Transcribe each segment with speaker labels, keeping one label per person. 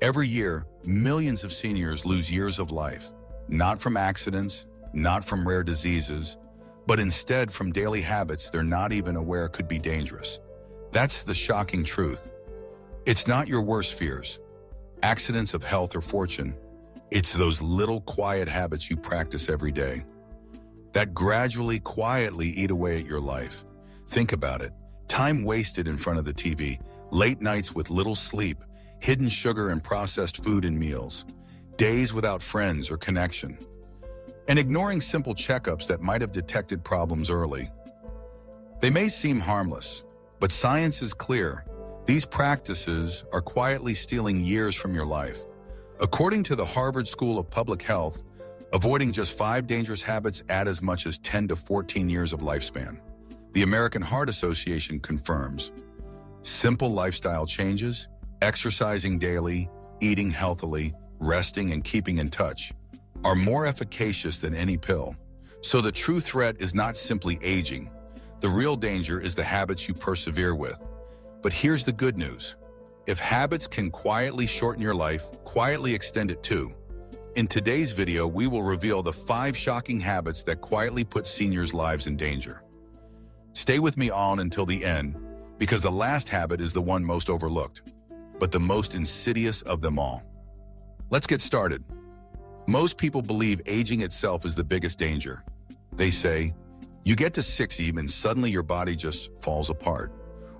Speaker 1: Every year, millions of seniors lose years of life, not from accidents, not from rare diseases, but instead from daily habits they're not even aware could be dangerous. That's the shocking truth. It's not your worst fears, accidents of health or fortune. It's those little quiet habits you practice every day that gradually, quietly eat away at your life. Think about it. Time wasted in front of the TV, late nights with little sleep, hidden sugar and processed food in meals, days without friends or connection, and ignoring simple checkups that might have detected problems early. They may seem harmless, but science is clear. These practices are quietly stealing years from your life. According to the Harvard School of Public Health, avoiding just 5 dangerous habits add as much as 10 to 14 years of lifespan. The American Heart Association confirms simple lifestyle changes, exercising daily, eating healthily, resting, and keeping in touch are more efficacious than any pill. So the true threat is not simply aging. The real danger is the habits you persevere with. But here's the good news. If habits can quietly shorten your life, quietly extend it too. In today's video, we will reveal the 5 shocking habits that quietly put seniors' lives in danger. Stay with me on until the end, because the last habit is the one most overlooked, but the most insidious of them all. Let's get started. Most people believe aging itself is the biggest danger. They say, you get to 60 and suddenly your body just falls apart.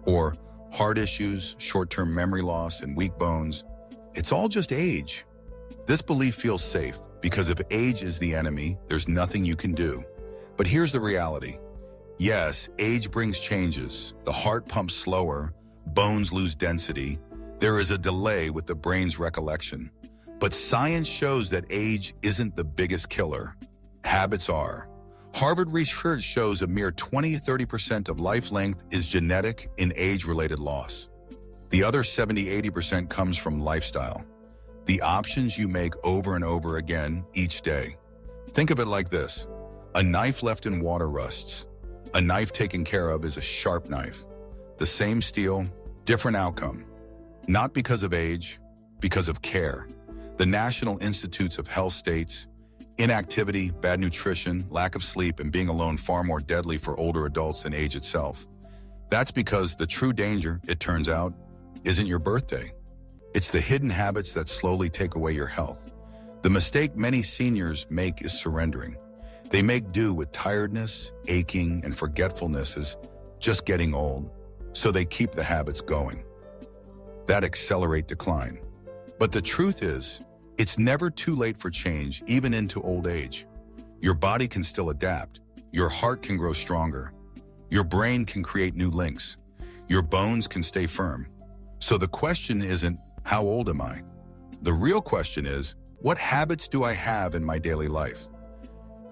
Speaker 1: Or heart issues, short-term memory loss, and weak bones. It's all just age. This belief feels safe because if age is the enemy, there's nothing you can do. But here's the reality. Yes, age brings changes. The heart pumps slower, bones lose density. There is a delay with the brain's recollection. But science shows that age isn't the biggest killer. Habits are. Harvard research shows a mere 20–30% of life length is genetic in age-related loss. The other 70–80% comes from lifestyle. The options you make over and over again each day. Think of it like this. A knife left in water rusts. A knife taken care of is a sharp knife. The same steel, different outcome. Not because of age, because of care. The National Institutes of Health states, inactivity, bad nutrition, lack of sleep, and being alone far more deadly for older adults than age itself. That's because the true danger, it turns out, isn't your birthday. It's the hidden habits that slowly take away your health. The mistake many seniors make is surrendering. They make do with tiredness, aching, and forgetfulness as just getting old, so they keep the habits going. That accelerate decline. But the truth is, it's never too late for change, even into old age. Your body can still adapt. Your heart can grow stronger. Your brain can create new links. Your bones can stay firm. So the question isn't, how old am I? The real question is, what habits do I have in my daily life?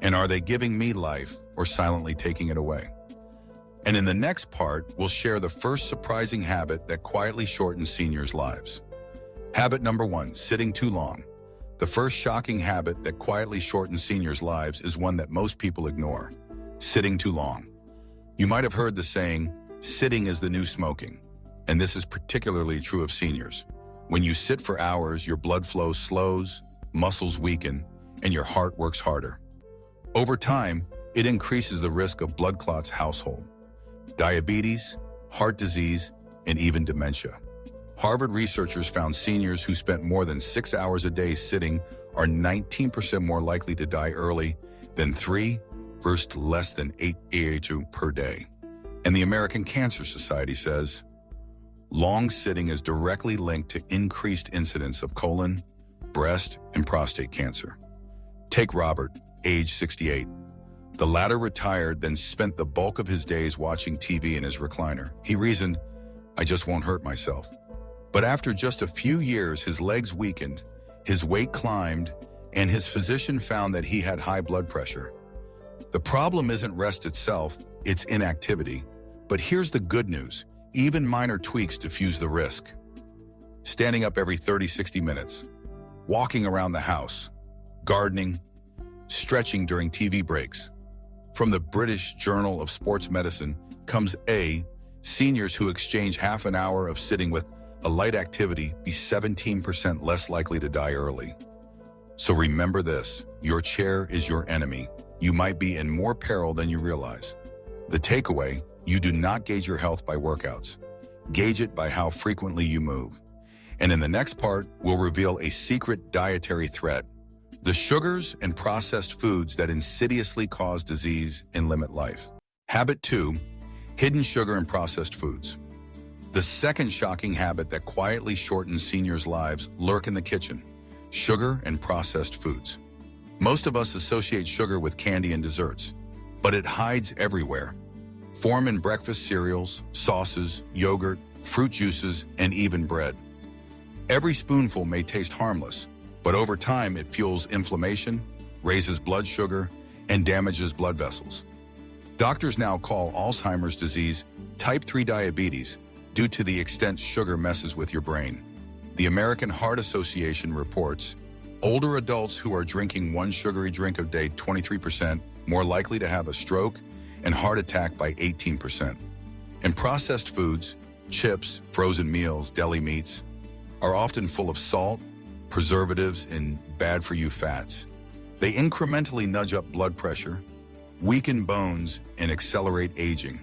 Speaker 1: And are they giving me life or silently taking it away? And in the next part, we'll share the first surprising habit that quietly shortens seniors' lives. Habit number 1, sitting too long. The first shocking habit that quietly shortens seniors' lives is one that most people ignore: sitting too long. You might have heard the saying, sitting is the new smoking. And this is particularly true of seniors. When you sit for hours, your blood flow slows, muscles weaken, and your heart works harder. Over time, it increases the risk of blood clots household, diabetes, heart disease, and even dementia. Harvard researchers found seniors who spent more than 6 hours a day sitting are 19% more likely to die early than 3 versus less than 8 per day. And the American Cancer Society says, long sitting is directly linked to increased incidence of colon, breast, and prostate cancer. Take Robert, age 68. The latter retired, then spent the bulk of his days watching TV in his recliner. He reasoned, I just won't hurt myself. But after just a few years, his legs weakened, his weight climbed, and his physician found that he had high blood pressure. The problem isn't rest itself, it's inactivity. But here's the good news. Even minor tweaks diffuse the risk. Standing up every 30–60 minutes, walking around the house, gardening, stretching during TV breaks. From the British Journal of Sports Medicine comes seniors who exchange half an hour of sitting with a light activity, be 17% less likely to die early. So remember this, your chair is your enemy. You might be in more peril than you realize. The takeaway, you do not gauge your health by workouts. Gauge it by how frequently you move. And in the next part, we'll reveal a secret dietary threat: the sugars and processed foods that insidiously cause disease and limit life. Habit 2, hidden sugar and processed foods. The second shocking habit that quietly shortens seniors' lives lurk in the kitchen: sugar and processed foods. Most of us associate sugar with candy and desserts, but it hides everywhere. Form in breakfast cereals, sauces, yogurt, fruit juices, and even bread. Every spoonful may taste harmless, but over time it fuels inflammation, raises blood sugar, and damages blood vessels. Doctors now call Alzheimer's disease type 3 diabetes due to the extent sugar messes with your brain. The American Heart Association reports older adults who are drinking one sugary drink a day 23% more likely to have a stroke and heart attack by 18%. And processed foods, chips, frozen meals, deli meats, are often full of salt, preservatives, and bad-for-you fats. They incrementally nudge up blood pressure, weaken bones, and accelerate aging.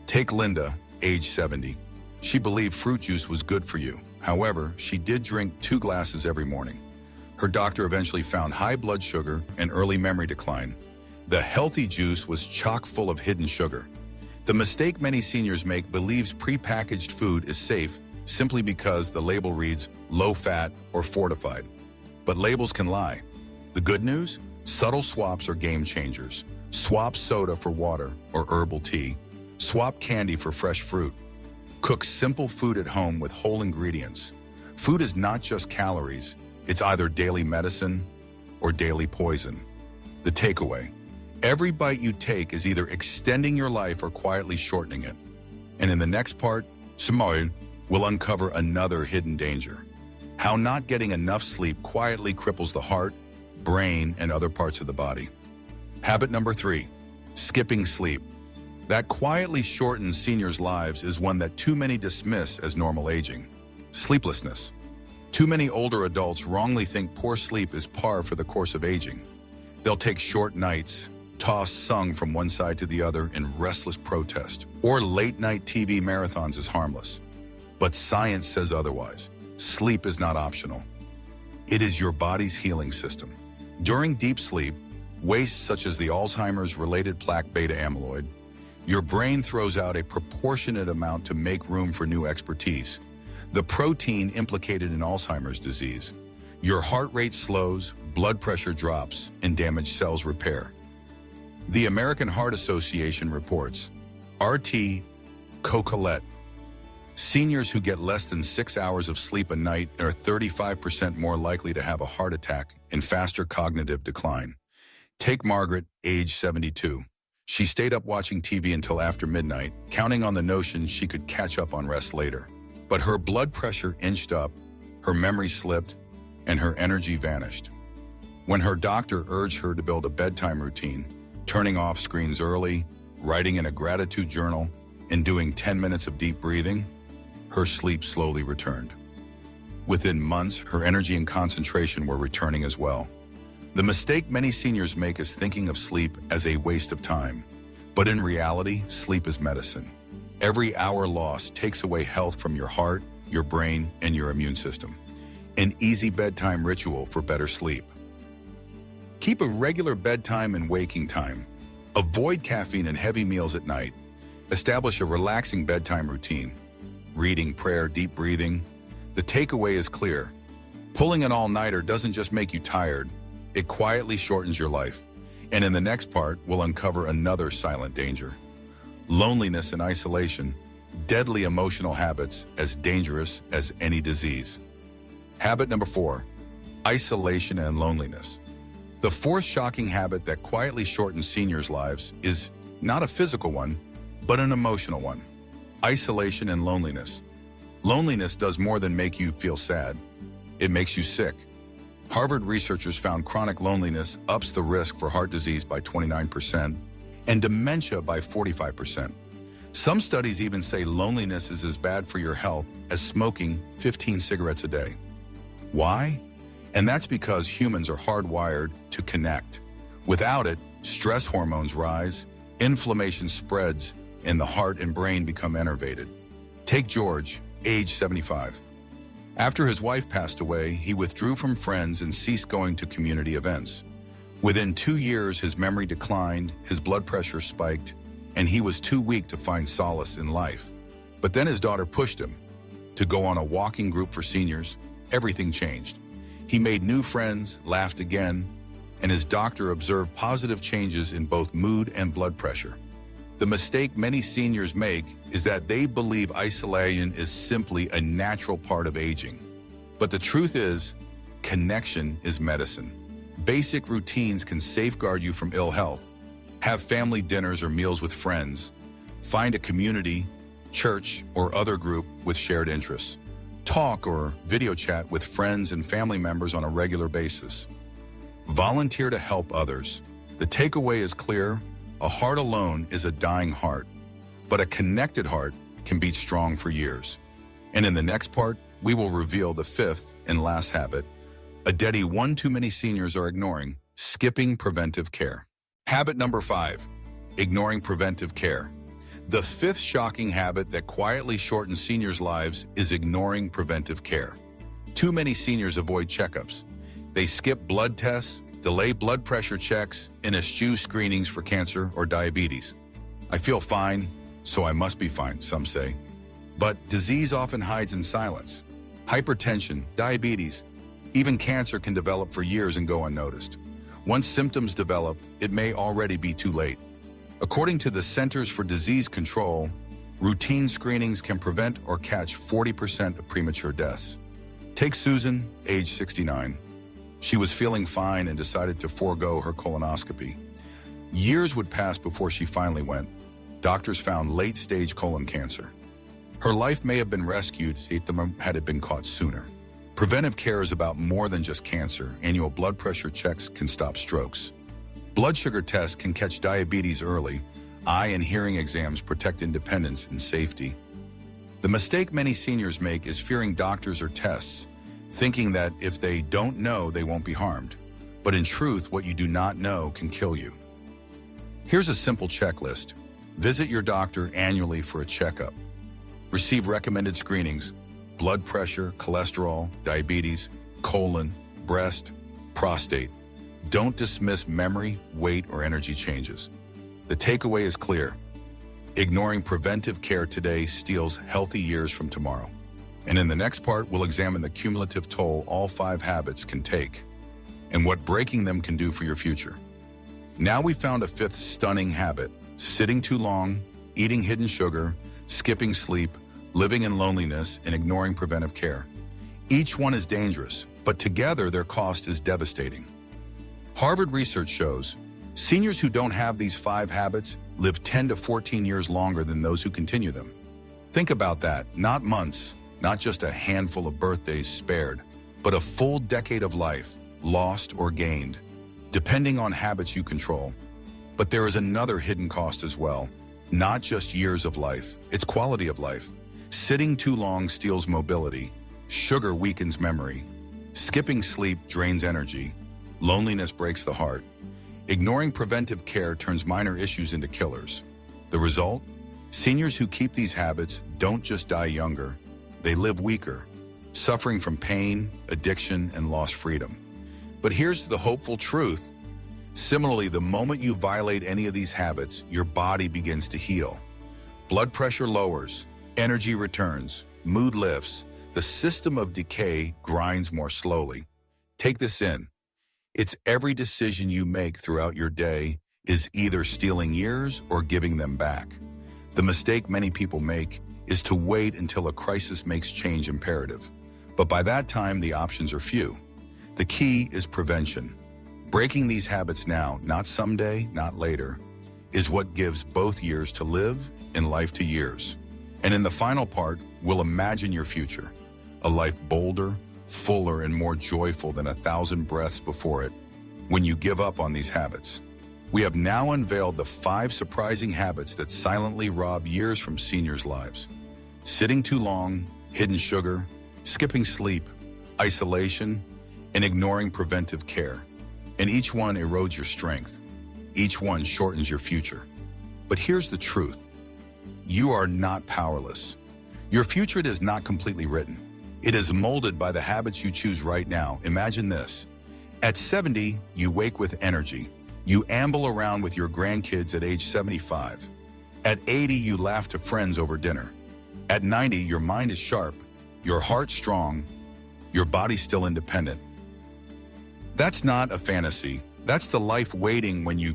Speaker 1: Take Linda, age 70. She believed fruit juice was good for you. However, she did drink 2 glasses every morning. Her doctor eventually found high blood sugar and early memory decline. The healthy juice was chock full of hidden sugar. The mistake many seniors make believes prepackaged food is safe simply because the label reads low-fat or fortified. But labels can lie. The good news? Subtle swaps are game changers. Swap soda for water or herbal tea. Swap candy for fresh fruit. Cook simple food at home with whole ingredients. Food is not just calories. It's either daily medicine or daily poison. The takeaway: every bite you take is either extending your life or quietly shortening it. And in the next part, Simone will uncover another hidden danger: how not getting enough sleep quietly cripples the heart, brain, and other parts of the body. Habit number 3, skipping sleep. That quietly shortens seniors' lives is one that too many dismiss as normal aging: sleeplessness. Too many older adults wrongly think poor sleep is par for the course of aging. They'll take short nights, toss sung from one side to the other in restless protest, or late-night TV marathons as harmless. But science says otherwise. Sleep is not optional. It is your body's healing system. During deep sleep, wastes such as the Alzheimer's-related plaque beta-amyloid, your brain throws out a proportionate amount to make room for new expertise: the protein implicated in Alzheimer's disease. Your heart rate slows, blood pressure drops, and damaged cells repair. The American Heart Association reports RT Coquelet. Seniors who get less than 6 hours of sleep a night are 35% more likely to have a heart attack and faster cognitive decline. Take Margaret, age 72. She stayed up watching TV until after midnight, counting on the notion she could catch up on rest later. But her blood pressure inched up, her memory slipped, and her energy vanished. When her doctor urged her to build a bedtime routine, turning off screens early, writing in a gratitude journal, and doing 10 minutes of deep breathing, her sleep slowly returned. Within months, her energy and concentration were returning as well. The mistake many seniors make is thinking of sleep as a waste of time. But in reality, sleep is medicine. Every hour lost takes away health from your heart, your brain, and your immune system. An easy bedtime ritual for better sleep. Keep a regular bedtime and waking time. Avoid caffeine and heavy meals at night. Establish a relaxing bedtime routine. Reading, prayer, deep breathing. The takeaway is clear. Pulling an all-nighter doesn't just make you tired, it quietly shortens your life. And in the next part, we'll uncover another silent danger: loneliness and isolation, deadly emotional habits as dangerous as any disease. Habit number 4, isolation and loneliness. The fourth shocking habit that quietly shortens seniors' lives is not a physical one, but an emotional one: isolation and loneliness. Loneliness does more than make you feel sad. It makes you sick. Harvard researchers found chronic loneliness ups the risk for heart disease by 29% and dementia by 45%. Some studies even say loneliness is as bad for your health as smoking 15 cigarettes a day. Why? And that's because humans are hardwired to connect. Without it, stress hormones rise, inflammation spreads, and the heart and brain become enervated. Take George, age 75. After his wife passed away, he withdrew from friends and ceased going to community events. Within 2 years, his memory declined, his blood pressure spiked, and he was too weak to find solace in life. But then his daughter pushed him to go on a walking group for seniors. Everything changed. He made new friends, laughed again, and his doctor observed positive changes in both mood and blood pressure. The mistake many seniors make is that they believe isolation is simply a natural part of aging. But the truth is, connection is medicine. Basic routines can safeguard you from ill health. Have family dinners or meals with friends. Find a community, church, or other group with shared interests. Talk or video chat with friends and family members on a regular basis. Volunteer to help others. The takeaway is clear: a heart alone is a dying heart, but a connected heart can beat strong for years. And in the next part, we will reveal the fifth and last habit, a deadly one too many seniors are ignoring: skipping preventive care. Habit number 5, ignoring preventive care. The fifth shocking habit that quietly shortens seniors' lives is ignoring preventive care. Too many seniors avoid checkups. They skip blood tests, delay blood pressure checks, and eschew screenings for cancer or diabetes. I feel fine, so I must be fine, some say. But disease often hides in silence. Hypertension, diabetes, even cancer can develop for years and go unnoticed. Once symptoms develop, it may already be too late. According to the Centers for Disease Control, routine screenings can prevent or catch 40% of premature deaths. Take Susan, age 69. She was feeling fine and decided to forego her colonoscopy. Years would pass before she finally went. Doctors found late-stage colon cancer. Her life may have been rescued had it been caught sooner. Preventive care is about more than just cancer. Annual blood pressure checks can stop strokes. Blood sugar tests can catch diabetes early. Eye and hearing exams protect independence and safety. The mistake many seniors make is fearing doctors or tests, thinking that if they don't know, they won't be harmed. But in truth, what you do not know can kill you. Here's a simple checklist. Visit your doctor annually for a checkup. Receive recommended screenings: blood pressure, cholesterol, diabetes, colon, breast, prostate. Don't dismiss memory, weight, or energy changes. The takeaway is clear. Ignoring preventive care today steals healthy years from tomorrow. And in the next part, we'll examine the cumulative toll all 5 habits can take and what breaking them can do for your future. Now we found a 5th stunning habit: sitting too long, eating hidden sugar, skipping sleep, living in loneliness, and ignoring preventive care. Each one is dangerous, but together their cost is devastating. Harvard research shows seniors who don't have these 5 habits live 10 to 14 years longer than those who continue them. Think about that. Not months, not just a handful of birthdays spared, but a full decade of life, lost or gained, depending on habits you control. But there is another hidden cost as well. Not just years of life, it's quality of life. Sitting too long steals mobility. Sugar weakens memory. Skipping sleep drains energy. Loneliness breaks the heart. Ignoring preventive care turns minor issues into killers. The result? Seniors who keep these habits don't just die younger, they live weaker, suffering from pain, addiction, and lost freedom. But here's the hopeful truth. Similarly, the moment you violate any of these habits, your body begins to heal. Blood pressure lowers, energy returns, mood lifts, the system of decay grinds more slowly. Take this in. It's every decision you make throughout your day is either stealing years or giving them back. The mistake many people make is to wait until a crisis makes change imperative. But by that time, the options are few. The key is prevention. Breaking these habits now, not someday, not later, is what gives both years to live and life to years. And in the final part, we'll imagine your future, a life bolder, fuller, and more joyful than 1,000 breaths before it when you give up on these habits. We have now unveiled the 5 surprising habits that silently rob years from seniors' lives. Sitting too long, hidden sugar, skipping sleep, isolation, and ignoring preventive care. And each one erodes your strength. Each one shortens your future. But here's the truth. You are not powerless. Your future is not completely written. It is molded by the habits you choose right now. Imagine this. At 70, you wake with energy. You amble around with your grandkids at age 75. At 80, you laugh to friends over dinner. At 90, your mind is sharp, your heart strong, your body still independent. That's not a fantasy. That's the life waiting when you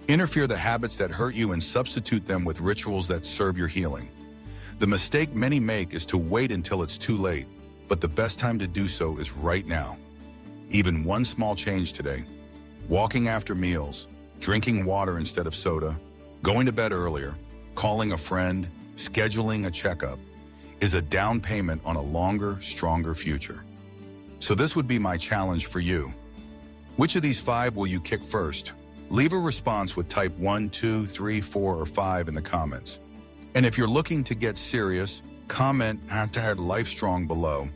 Speaker 1: interfere the habits that hurt you and substitute them with rituals that serve your healing. The mistake many make is to wait until it's too late, but the best time to do so is right now. Even one small change today, walking after meals, drinking water instead of soda, going to bed earlier, calling a friend, scheduling a checkup, is a down payment on a longer, stronger future. So this would be my challenge for you. Which of these 5 will you kick first? Leave a response with type 1, 2, 3, 4, or 5 in the comments. And if you're looking to get serious, comment #LifeStrong below.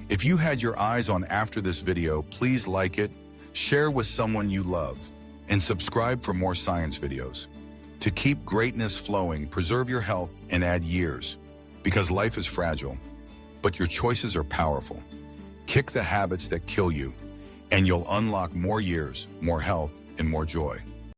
Speaker 1: If you had your eyes on after this video, please like it, share with someone you love, and subscribe for more science videos. To keep greatness flowing, preserve your health and add years, because life is fragile, but your choices are powerful. Kick the habits that kill you, and you'll unlock more years, more health, and more joy.